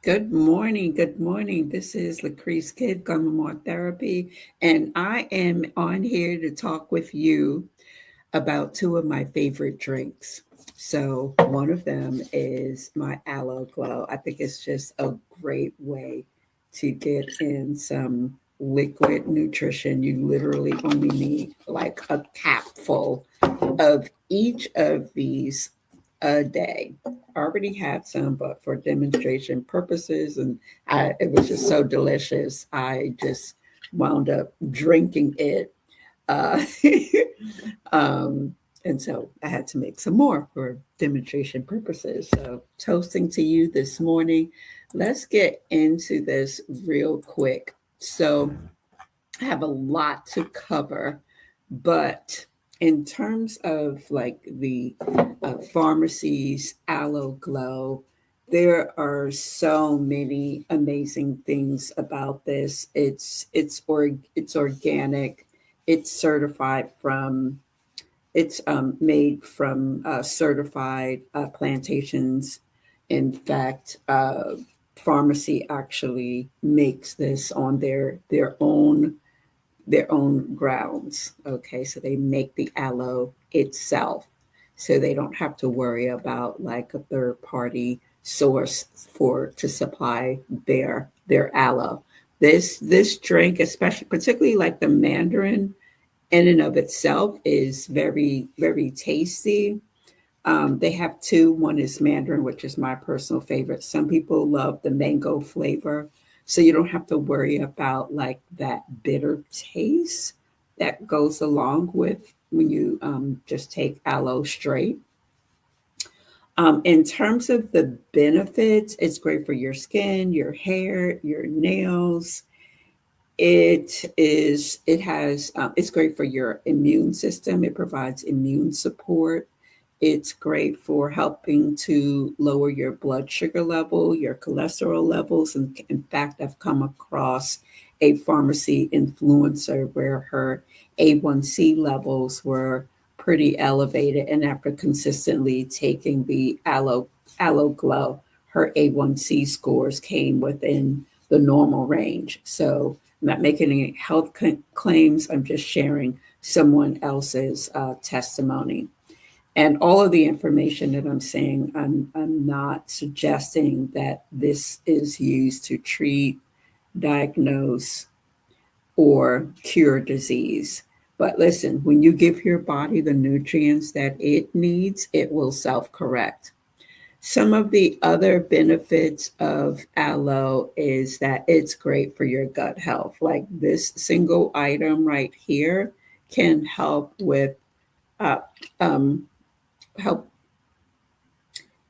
Good morning. Good morning. This is Lacrice Kidd, Gumamore Therapy, and I am on here to talk with you about two of my favorite drinks. So, one of them is my Aloe Glow. I think it's just a great way to get in some liquid nutrition. You literally only need like a capful of each of these a day. I already had some, but for demonstration purposes, and it was just so delicious. I just wound up drinking it. Uh, um, and so I had to make some more for demonstration purposes. So, toasting to you this morning. Let's get into this real quick. So, I have a lot to cover, but in terms of like the pharmacies, Aloe Glow, there are so many amazing things about this. It's organic. It's certified from. It's made from certified plantations. In fact, pharmacy actually makes this on their own grounds. Okay, so they make the aloe itself, so they don't have to worry about like a third party source for to supply their aloe. This drink, especially particularly like the mandarin, in and of itself is very tasty. They have two. One is mandarin, which is my personal favorite. Some people love the mango flavor, so you don't have to worry about like that bitter taste that goes along with when you just take aloe straight. In terms of the benefits, it's great for your skin, your hair, your nails. It's great for your immune system. It provides immune support. It's great for helping to lower your blood sugar level, your cholesterol levels. And in fact, I've come across a pharmacy influencer where her A1C levels were pretty elevated. And after consistently taking the aloe glow, her A1C scores came within the normal range. So I'm not making any health claims. I'm just sharing someone else's testimony. And all of the information that I'm saying, I'm not suggesting that this is used to treat, diagnose, or cure disease. But listen, when you give your body the nutrients that it needs, it will self correct. Some of the other benefits of aloe is that it's great for your gut health. Like this single item right here can uh, um, help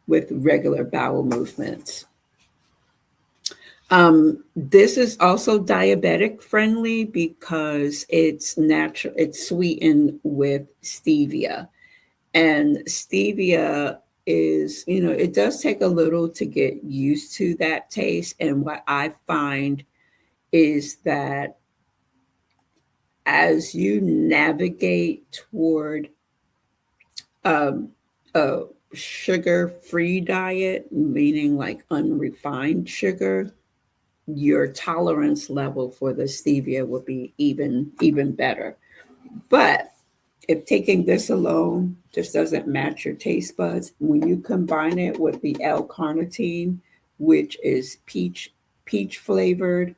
with regular bowel movements. This is also diabetic friendly because it's natural. It's sweetened with stevia, and stevia is, it does take a little to get used to that taste. And what I find is that as you navigate toward um, a sugar free diet, meaning like unrefined sugar, your tolerance level for the stevia will be even better. But if taking this alone just doesn't match your taste buds, when you combine it with the L-carnitine, which is peach flavored,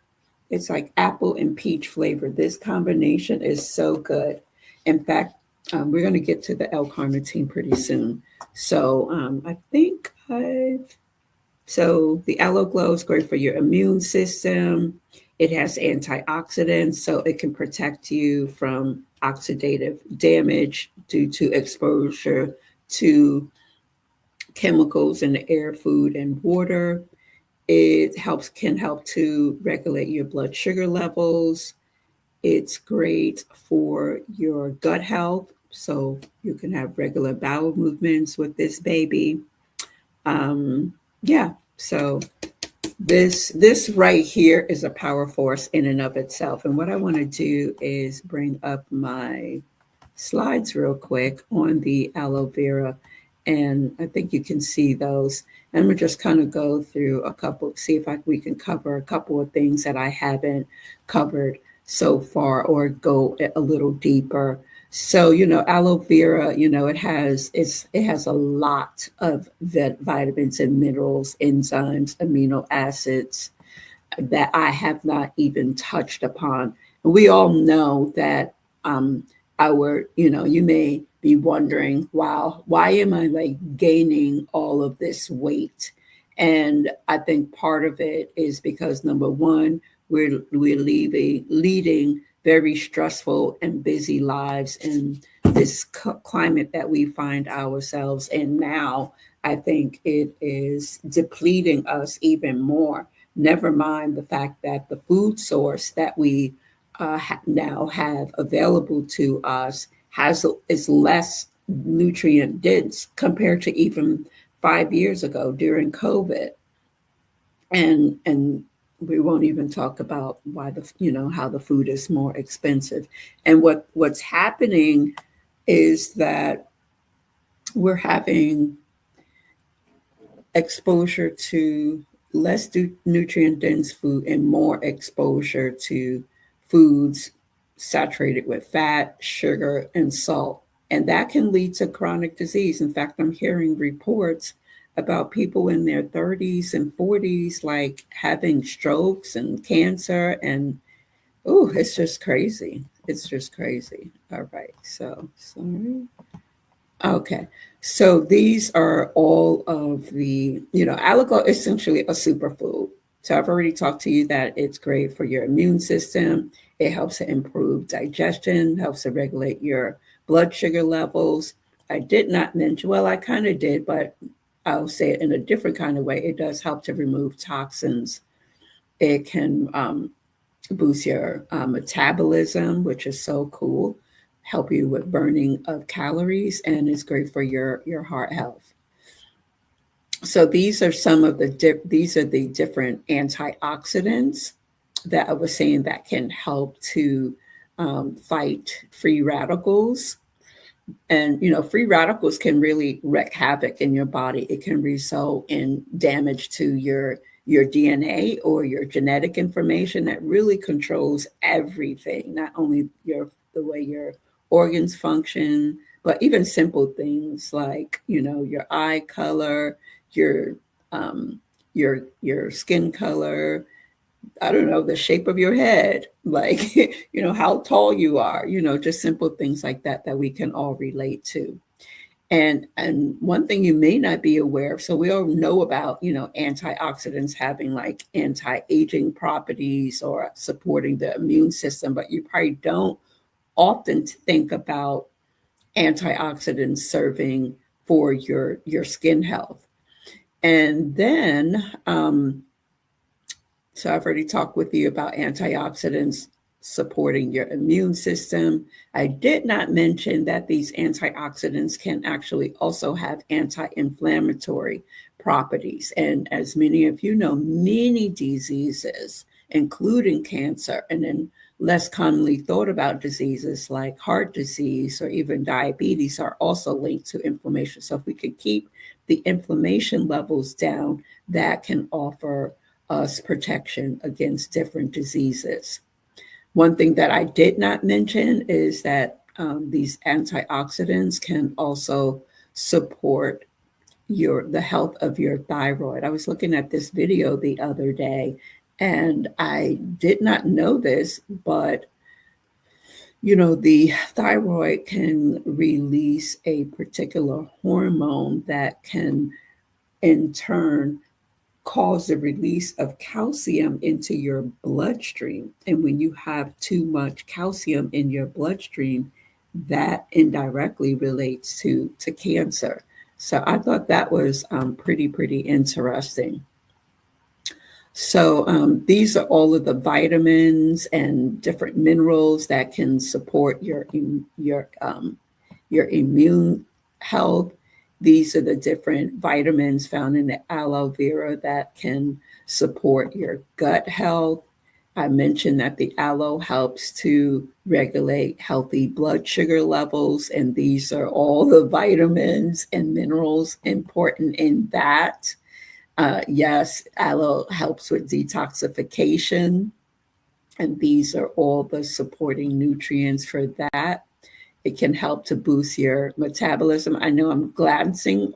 it's like apple and peach flavored. This combination is so good. In fact, we're going to get to the L-carnitine pretty soon. So I think I've so the aloe glow is great for your immune system. It has antioxidants, so it can protect you from oxidative damage due to exposure to chemicals in the air, food, and water. It can help to regulate your blood sugar levels. It's great for your gut health, so you can have regular bowel movements with this baby. Um, yeah, so this right here is a power force in and of itself. And what I want to do is bring up my slides real quick on the aloe vera. And I think you can see those. And we'll just kind of go through a couple, see if we can cover a couple of things that I haven't covered so far, or go a little deeper. So, aloe vera, it has a lot of vitamins and minerals, enzymes, amino acids that I have not even touched upon. And we all know that you may be wondering, wow, why am I like gaining all of this weight? And I think part of it is because number one, we're leading very stressful and busy lives in this climate that we find ourselves in now. I think it is depleting us even more. Never mind the fact that the food source that we now have available to us is less nutrient dense compared to even 5 years ago during COVID, and we won't even talk about why how the food is more expensive. And what's happening is that we're having exposure to less nutrient dense food and more exposure to foods saturated with fat, sugar, and salt. And that can lead to chronic disease. In fact, I'm hearing reports about people in their 30s and 40s like having strokes and cancer. And oh, it's just crazy. It's just crazy. All right. So sorry. Okay. So these are all of algae is essentially a superfood. So I've already talked to you that it's great for your immune system. It helps to improve digestion, helps to regulate your blood sugar levels. I did not mention, well, I kind of did, but I'll say it in a different kind of way. It does help to remove toxins. It can boost your metabolism, which is so cool, help you with burning of calories, and it's great for your heart health. So these are some of these are the different antioxidants that I was saying that can help to fight free radicals. And free radicals can really wreak havoc in your body. It can result in damage to your DNA or your genetic information that really controls everything, not only the way your organs function, but even simple things like your eye color, your your skin color, I don't know, the shape of your head, like, how tall you are, just simple things like that that we can all relate to. And one thing you may not be aware of, so we all know about, antioxidants having like anti-aging properties or supporting the immune system, but you probably don't often think about antioxidants serving for your skin health. And then so I've already talked with you about antioxidants supporting your immune system. I did not mention that these antioxidants can actually also have anti-inflammatory properties. And as many of you know, many diseases, including cancer, and then less commonly thought about diseases like heart disease or even diabetes, are also linked to inflammation. So if we can keep the inflammation levels down, that can offer us protection against different diseases. One thing that I did not mention is that these antioxidants can also support the health of your thyroid. I was looking at this video the other day, and I did not know this, but the thyroid can release a particular hormone that can in turn cause the release of calcium into your bloodstream. And when you have too much calcium in your bloodstream, that indirectly relates to cancer. So I thought that was pretty interesting. So these are all of the vitamins and different minerals that can support your immune health. These are the different vitamins found in the aloe vera that can support your gut health. I mentioned that the aloe helps to regulate healthy blood sugar levels, and these are all the vitamins and minerals important in that. Yes, aloe helps with detoxification, and these are all the supporting nutrients for that. It can help to boost your metabolism. I know I'm glancing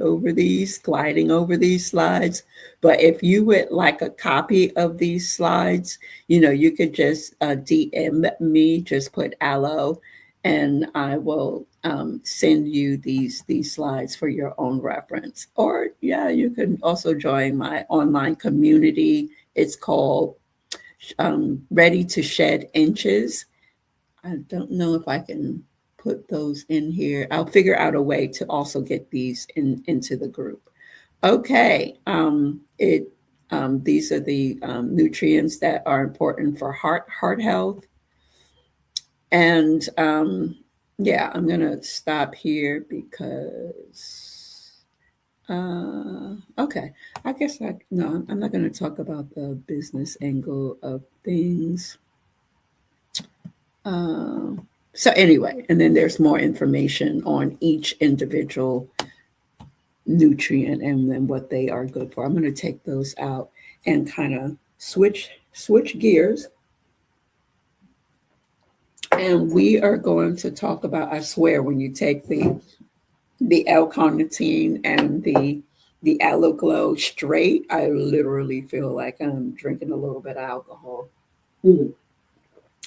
over these, gliding over these slides. But if you would like a copy of these slides, you could just DM me, just put aloe, and I will send you these slides for your own reference. Or yeah, you can also join my online community. It's called Ready to Shed Inches. I don't know if I can put those in here. I'll figure out a way to also get these into the group. Okay. These are the nutrients that are important for heart health. And yeah, I'm gonna stop here because okay. I guess no, I'm not gonna talk about the business angle of things. So anyway, and then there's more information on each individual nutrient and then what they are good for. I'm going to take those out and kind of switch gears, and we are going to talk about. I swear, when you take the L-carnitine and the Aloe Glow straight, I literally feel like I'm drinking a little bit of alcohol. Mm.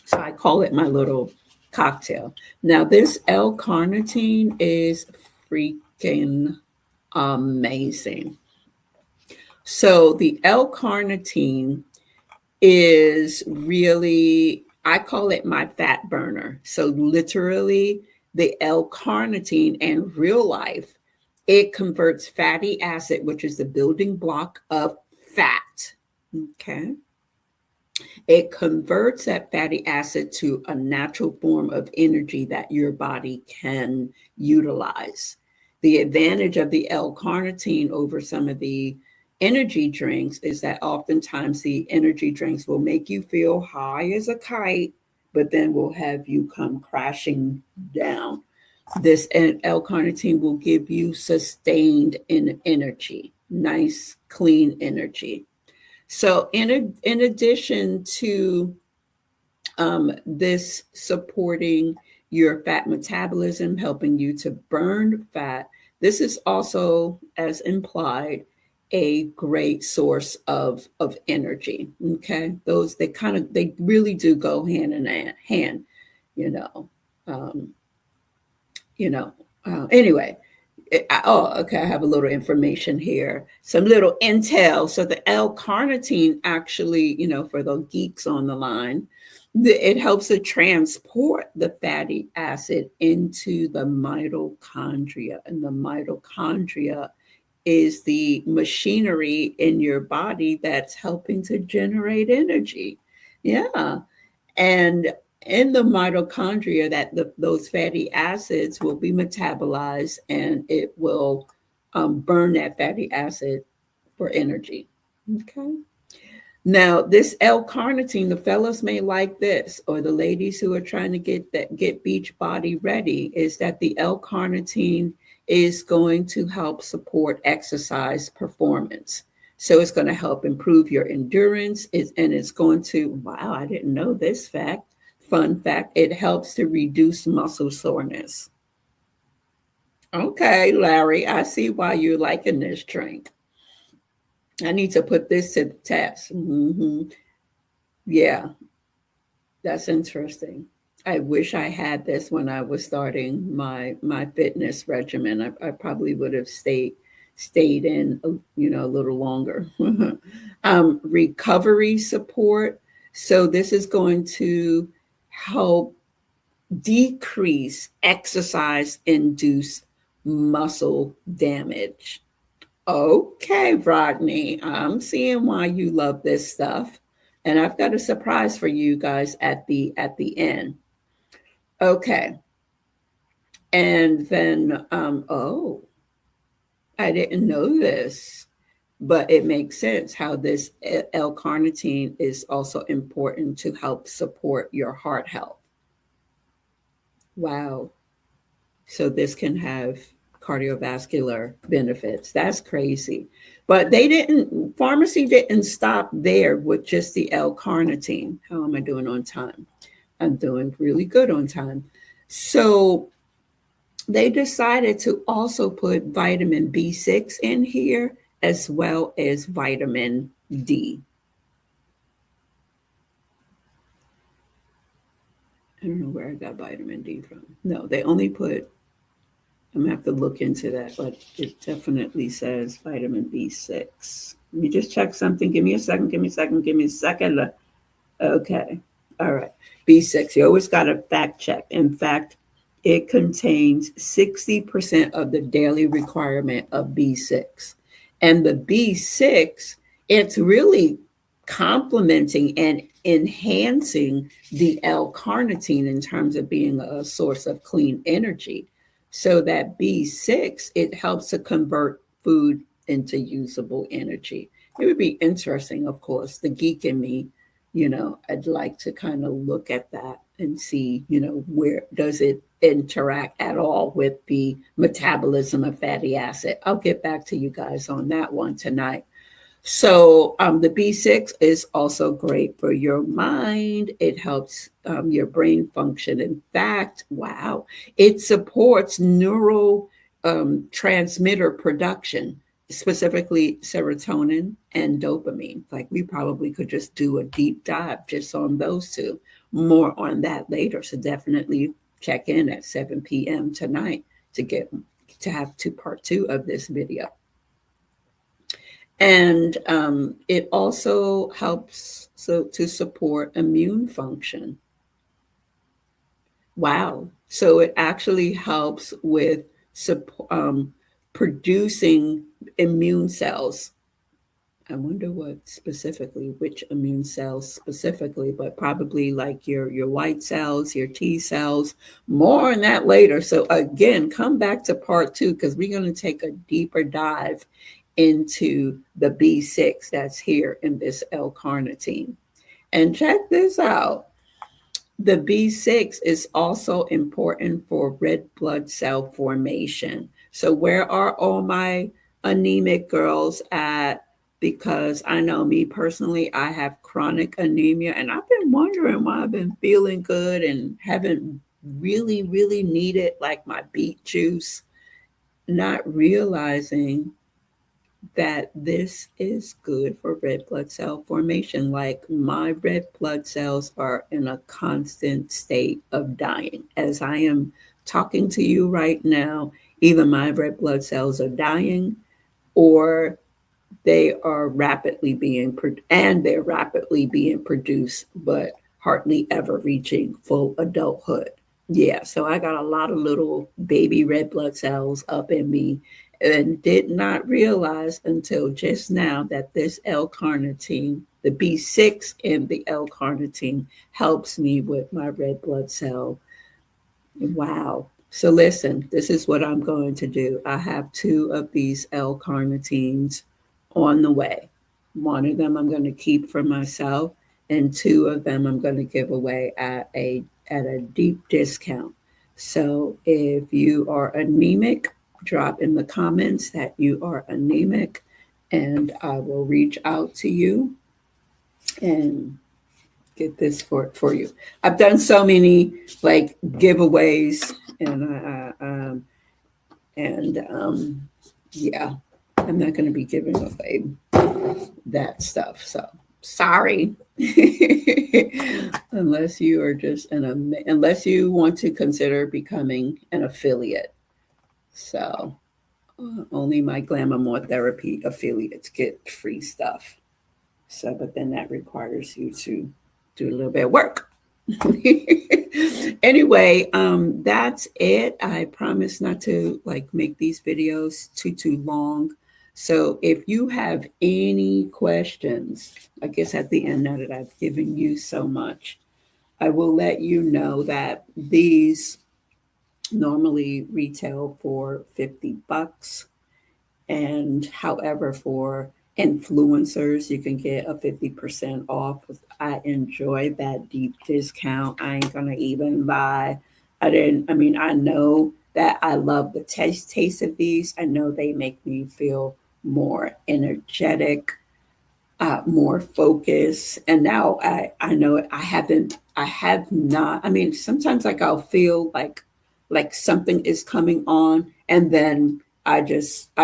So I call it my little cocktail. Now, this L-carnitine is freaking amazing. So the L-carnitine is really, I call it my fat burner. So literally, the L-carnitine in real life, it converts fatty acid, which is the building block of fat. Okay. It converts that fatty acid to a natural form of energy that your body can utilize. The advantage of the L-carnitine over some of the energy drinks is that oftentimes the energy drinks will make you feel high as a kite, but then will have you come crashing down. This L-carnitine will give you sustained energy, nice, clean energy. So, in addition to this supporting your fat metabolism, helping you to burn fat, this is also, as implied, a great source of energy. Okay, those they really do go hand in hand. You know, um, you know. Anyway, oh, okay. I have a little information here, some little intel. So the L-carnitine actually, for the geeks on the line, it helps to transport the fatty acid into the mitochondria, and the mitochondria is the machinery in your body that's helping to generate energy. Yeah, and in the mitochondria, those fatty acids will be metabolized, and it will burn that fatty acid for energy. Okay. Now, this L-carnitine, the fellas may like this, or the ladies who are trying to get beach body ready, is that the L-carnitine is going to help support exercise performance. So it's going to help improve your endurance, and it's going to, wow, I didn't know this fact. Fun fact, it helps to reduce muscle soreness. Okay, Larry, I see why you're liking this drink. I need to put this to the test. Yeah, that's interesting. I wish I had this when I was starting my fitness regimen. I probably would have stayed in, a little longer. Recovery support. So this is going to help decrease exercise induced muscle damage. Okay, Rodney, I'm seeing why you love this stuff. And I've got a surprise for you guys at the end. Okay. And then oh, I didn't know this. but it makes sense how this L-carnitine is also important to help support your heart health. Wow. So this can have cardiovascular benefits. That's crazy. But pharmacy didn't stop there with just the L-carnitine. How am I doing on time? I'm doing really good on time. So they decided to also put vitamin B6 in here as well as vitamin D. I don't know where I got vitamin D from. No, they only put, I'm gonna have to look into that, but it definitely says vitamin B6. Let me just check something. Give me a second, give me a second, give me a second. Okay. All right. B6. You always got to fact check. In fact, it contains 60% of the daily requirement of B6. And the B6, it's really complementing and enhancing the L-carnitine in terms of being a source of clean energy. So that B6, it helps to convert food into usable energy. It would be interesting, of course, the geek in me, I'd like to kind of look at that and see, where does it interact at all with the metabolism of fatty acid. I'll get back to you guys on that one tonight. So the B6 is also great for your mind. It helps your brain function. In fact, wow, it supports neural transmitter production, specifically serotonin and dopamine. Like we probably could just do a deep dive just on those two. More on that later. So definitely check in at 7 p.m. tonight to have part two of this video. And it also helps to support immune function. Wow. So it actually helps with producing immune cells. I wonder which immune cells specifically, but probably like your white cells, your T cells, more on that later. So again, come back to part two because we're going to take a deeper dive into the B6 that's here in this L-carnitine. And check this out. The B6 is also important for red blood cell formation. So where are all my anemic girls at? Because I know me personally, I have chronic anemia and I've been wondering why I've been feeling good and haven't really, really needed like my beet juice, not realizing that this is good for red blood cell formation. Like my red blood cells are in a constant state of dying. As I am talking to you right now, either my red blood cells are dying or they are rapidly being produced, but hardly ever reaching full adulthood. Yeah, so I got a lot of little baby red blood cells up in me and did not realize until just now that this L-carnitine, the B6 in the L-carnitine helps me with my red blood cell. Wow. So listen, this is what I'm going to do. I have two of these L-carnitines on the way. One of them I'm going to keep for myself, and two of them I'm going to give away at a deep discount. So if you are anemic, drop in the comments that you are anemic, and I will reach out to you and get this for you. I've done so many like giveaways and yeah, I'm not going to be giving away that stuff. So sorry, unless you are just unless you want to consider becoming an affiliate. So only my Glamour More Therapy affiliates get free stuff. So, but then that requires you to do a little bit of work. Anyway, that's it. I promise not to like make these videos too long. So if you have any questions, I guess at the end, now that I've given you so much, I will let you know that these normally retail for $50. And however, for influencers, you can get a 50% off. I enjoy that deep discount. I ain't gonna even lie. I mean, I know that I love the taste of these. I know they make me feel more energetic, more focused. And now I know I have not, I mean, sometimes like I'll feel like something is coming on, and then I'll just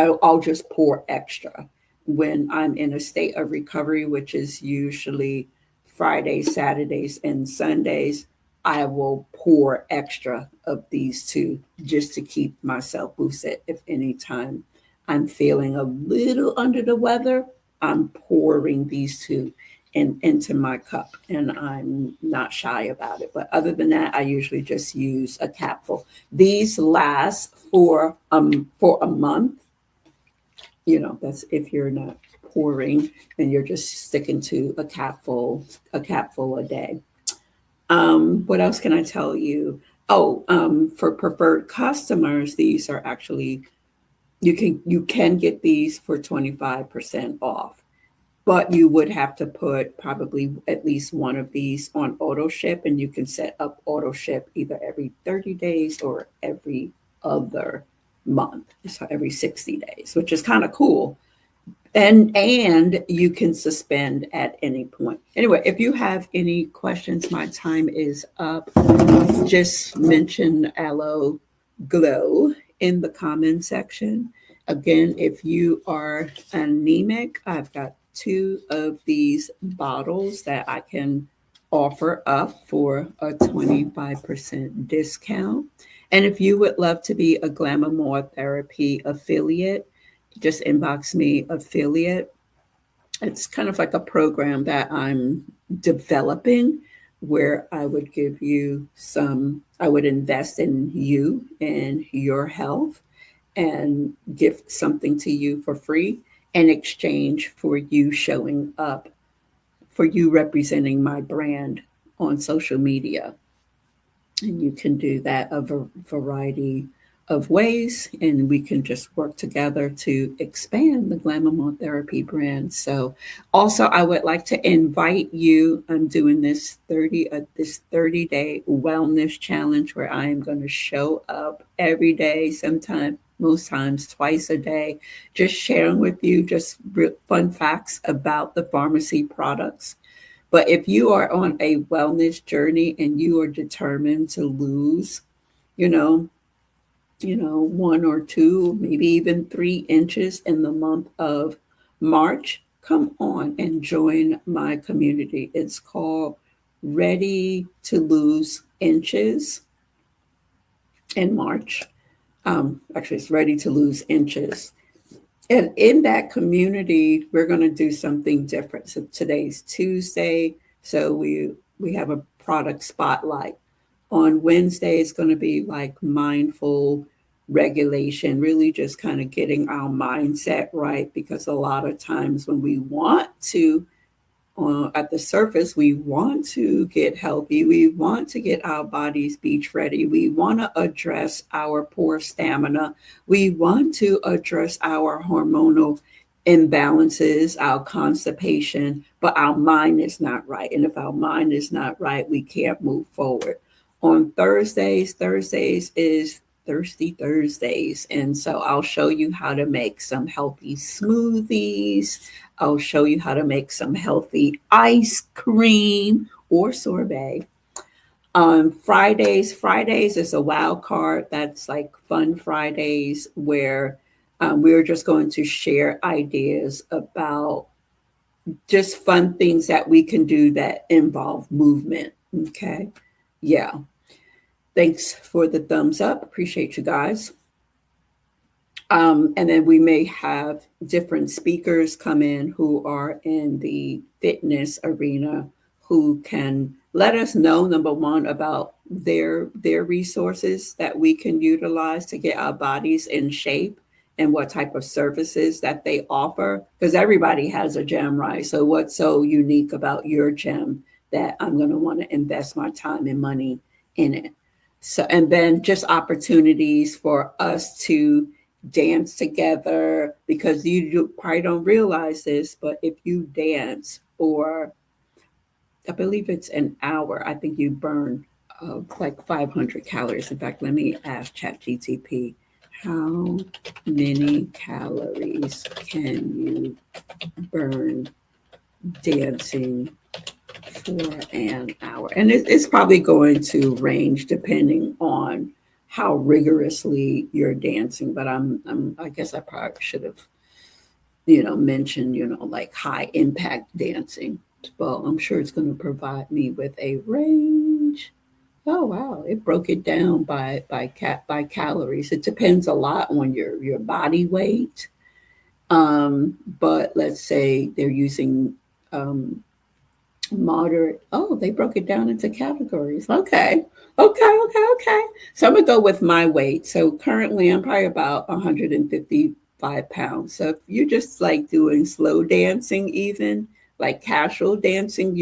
pour extra when I'm in a state of recovery, which is usually Fridays, Saturdays, and Sundays. I will pour extra of these two just to keep myself boosted. If any time I'm feeling a little under the weather, I'm pouring these two into my cup, and I'm not shy about it. But other than that, I usually just use a capful. These last for a month. You know, that's if you're not pouring and you're just sticking to a capful a day. What else can I tell you? Oh, for preferred customers, these are actually you can get these for 25% off, but you would have to put probably at least one of these on auto ship, and you can set up auto ship either every 30 days or every other month, so every 60 days, which is kind of cool. And you can suspend at any point. Anyway, if you have any questions, my time is up. Just mention Aloe Glow in the comment section. Again, if you are anemic, I've got two of these bottles that I can offer up for a 25% discount. And if you would love to be a Glamour More Therapy affiliate, just inbox me affiliate. It's kind of like a program that I'm developing where I would invest in you and your health and give something to you for free in exchange for you showing up, for you representing my brand on social media. And you can do that a variety of ways, and we can just work together to expand the Glamour Therapy brand. So, also, I would like to invite you. I'm doing this 30-day wellness challenge where I am going to show up every day, sometime most times twice a day, just sharing with you just fun facts about the pharmacy products. But if you are on a wellness journey and you are determined to lose, you know, 1 or 2, maybe even 3 inches in the month of March, come on and join my community. It's called Ready to Lose Inches in March. Actually, it's Ready to Lose Inches. And in that community, we're going to do something different. So today's Tuesday, so we have a product spotlight. On Wednesday, it's going to be like mindful regulation, really just kind of getting our mindset right. Because a lot of times when we want to, at the surface, we want to get healthy, we want to get our bodies beach ready, we want to address our poor stamina, we want to address our hormonal imbalances, our constipation, but our mind is not right. And if our mind is not right, we can't move forward. On Thursdays is Thirsty Thursdays. And so I'll show you how to make some healthy smoothies. I'll show you how to make some healthy ice cream or sorbet. Fridays is a wild card. That's like Fun Fridays, where we're just going to share ideas about just fun things that we can do that involve movement. Okay. Yeah. Thanks for the thumbs up. Appreciate you guys. And then we may have different speakers come in who are in the fitness arena, who can let us know, number one, about their resources that we can utilize to get our bodies in shape, and what type of services that they offer. Because everybody has a gym, right? So what's so unique about your gym that I'm going to want to invest my time and money in it? So, and then just opportunities for us to dance together, because probably don't realize this, but if you dance for, I believe it's an hour, I think you burn like 500 calories. In fact, let me ask ChatGTP, how many calories can you burn dancing for an hour? And it's probably going to range depending on how rigorously you're dancing. But I guess I probably should have, mentioned, like high impact dancing. Well, I'm sure it's going to provide me with a range. Oh wow, it broke it down by calories. It depends a lot on your body weight. But let's say they're using um, moderate. Oh, they broke it down into categories. Okay. Okay. So I'm gonna go with my weight. So currently I'm probably about 155 pounds. So if you're just like doing slow dancing, even like casual dancing,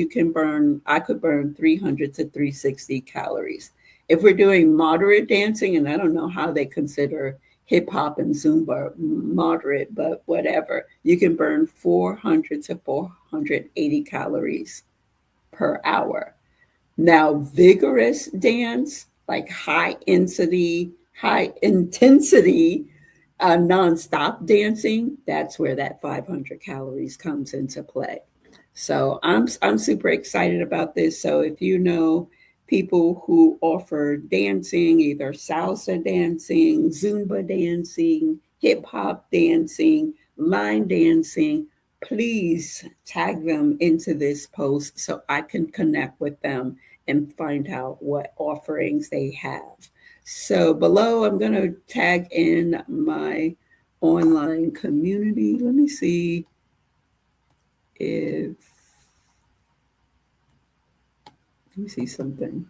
I could burn 300 to 360 calories. If we're doing moderate dancing, and I don't know how they consider hip hop and Zumba moderate, but whatever, you can burn 400 to 480 calories per hour. Now, vigorous dance, like high intensity, nonstop dancing, that's where that 500 calories comes into play. So I'm super excited about this. So if you know people who offer dancing, either salsa dancing, Zumba dancing, hip hop dancing, line dancing, please tag them into this post so I can connect with them and find out what offerings they have. So below, I'm going to tag in my online community. Let me see if, let me see something.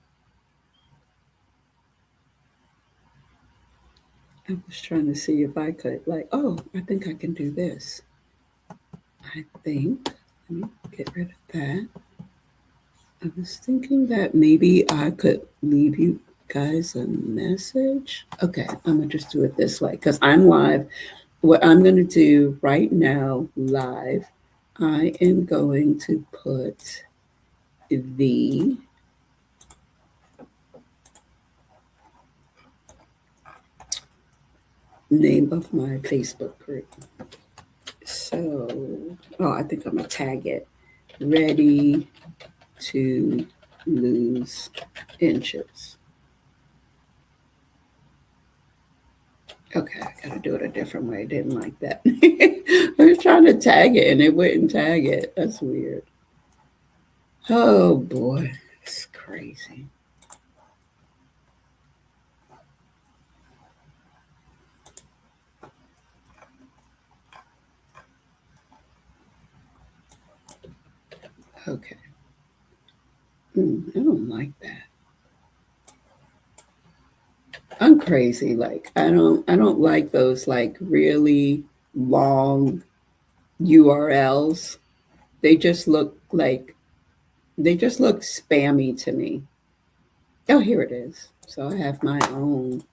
I was trying to see if I could, like, oh, I think I can do this. I think, let me get rid of that. I was thinking that maybe I could leave you guys a message. Okay, I'm gonna just do it this way because I'm live. What I'm gonna do right now, live, I am going to put the name of my Facebook group. So, oh, I think I'm gonna tag it. Ready to lose inches. Okay, I gotta do it a different way. I didn't like that. I was trying to tag it and it wouldn't tag it. That's weird. Oh boy, it's crazy. Okay. I don't like that. I'm crazy. Like I don't like those like really long URLs. They just look like they just look spammy to me. Oh, here it is. So I have my own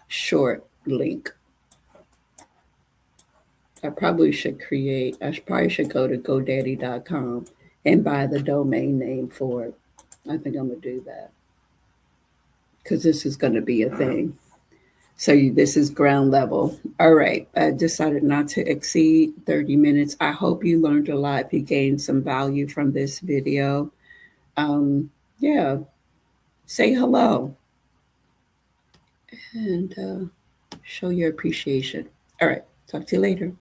short link. I probably should go to GoDaddy.com and buy the domain name for it. I think I'm going to do that because this is going to be a thing. So this is ground level. All right. I decided not to exceed 30 minutes. I hope you learned a lot. If you gained some value from this video, yeah, say hello and show your appreciation. All right. Talk to you later.